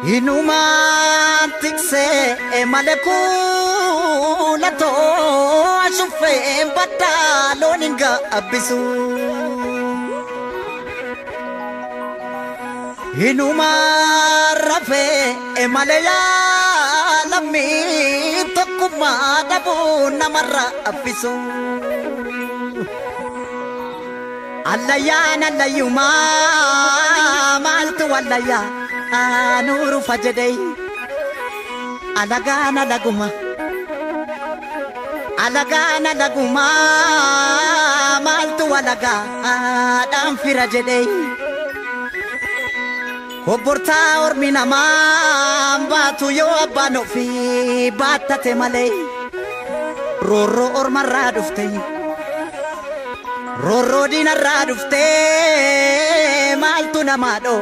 Inumaan tiksee malee kuulatoo ashuufee baddaa loon hin gaabbisu. Inumaan rafee malee yaalamii tokkummaa dhabuu namarra affisu. Allayyaan allayyumaa maaltu wallayyaa nuru fajadai alagana laguma maltu walaga adam firajadai koborta ormina ma batu yo abano fi batate malay roro ormarra dufte roro dinarra dufte maltu namado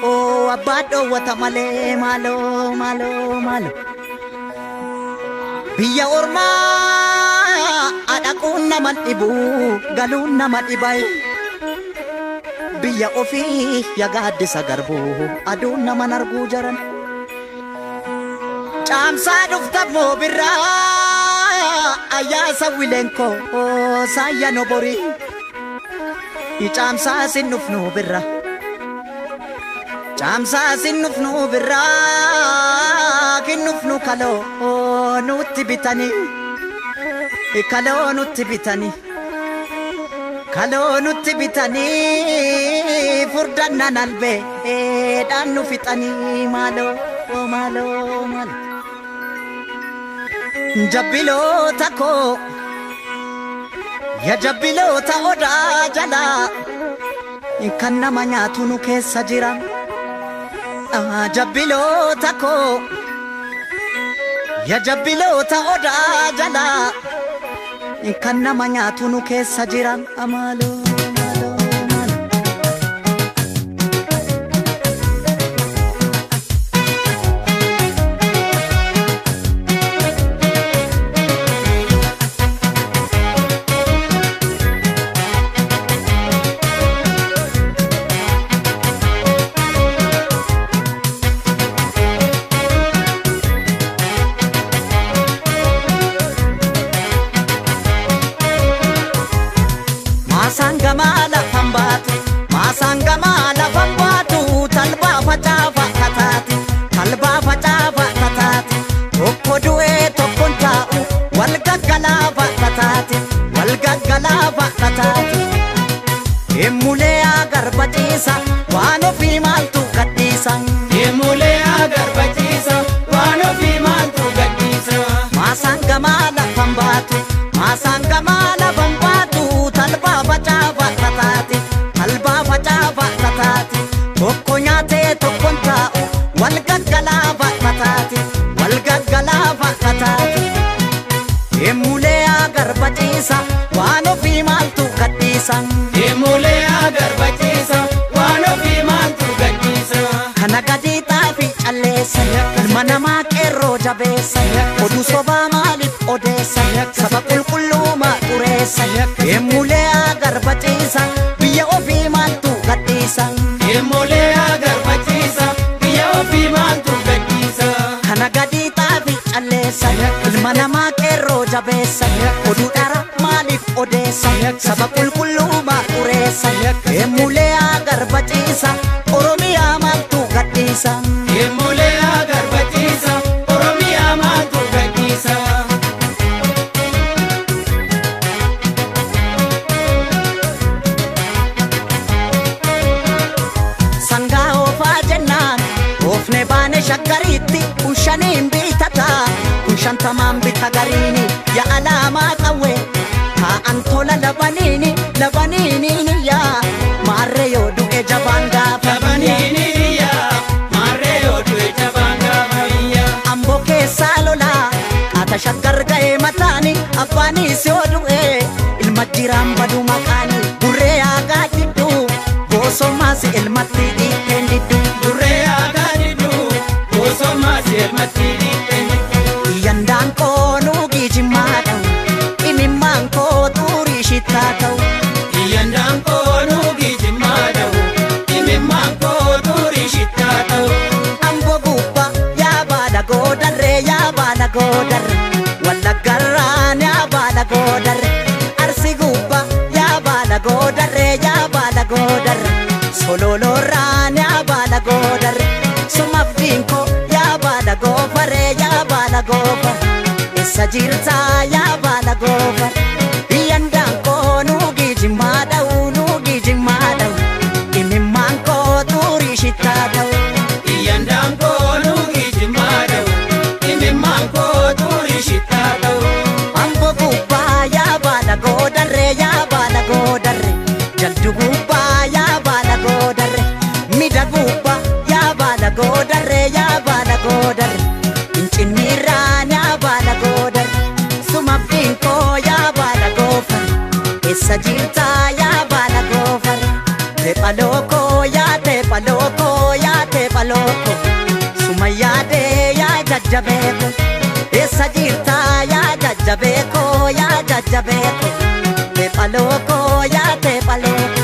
oh abado wata male malo biya orma adakun naman ibu galun naman ibay biya ofi yagadde sagarbo adun naman argu jaran chamsa dufta mo birra ayasa wilenko saya no bori chamsa sinuf no birra chamsa sinufnu birra kinufnu kalo nutti bitani kalo nutti bitani furdanna nalbe dannu fitani malo jabbilota ko ya jabbilota oda jala kan nama nyaatu nu keessa jiran jabbilota ko ya jabbilota oda jala kan nama nyaatu nu keessa jiran amalo Masangama la fambatu talba facafa katati tokko du'e tokkon taa'u wal gaggalafa katati emulee agarbachiisa waan ofii maaltu gadhiisa masangama la fambatu talba facafa katati tokko nyaate tokkon taa'u wal gaggalafa katati emulee agarbachiisa waan ofii maaltu gadhiisa kana gadi xaafi calleessa ilma namaa qeerroo jabeessa oduu sobaa maaliif odeessa saba qulqulluuma xureessa emulee agarbachiisa biyya ofii maaltu gadhiisa kana gadi xaafi calleessa ilma namaa qeerroo jabeessa oduu dhara maaliif odeessa saba qulqulluuma xureessa emulee agarbachiisa oromiyaa maaltu gadhiisa shaggariitti kushaniin bitata kushantamaan bita gariini ya alaamaa qawwe taa'an tola labaniini yaa maarree yoo du'e jabaan gaafa amboo keessaa lolaa qaata shaggar ga'ee mataani abbaanis yoo du'e ilma jiraan badu maqaani burree aagaa jiddu goosommaas ilmatti dhiiteen diddu yandaan koo nuugi jimmaadhaw imimmaan koo xurii shittaa ta'u ambo Tololoraan yaa baala goodarre sumaaf diinko yaa baala goofare yaa baala goofare eessa jirtaa yaa baala goofare iyyandaan koo nuugii jimmaa dha'u nuugii jimmaa dha'u imimmaan koo xurii shittaa ta'u iyyandaan koo nuugii jimmaa dha'u imimmaan koo xurii shittaa ta'u Ambo gubbaa yaa baala goodarre yaa baala goodarre jaldu gubbaa yaa baala goodarre mida gubbaa yaa baala goodarre yaa baala goodarre incinniirraan yaa baala goodarre sumaaf diinkoo yaa baala goofare eessa jirtaa yaa baala goofare teephalokoo yaa teephalokoo yaa teephalokoo suma yaadee yaa jajjabeeko eessa jirtaa yaa jajjabeeko yaa jajjabeeko teephalokoo yaa teephalokoo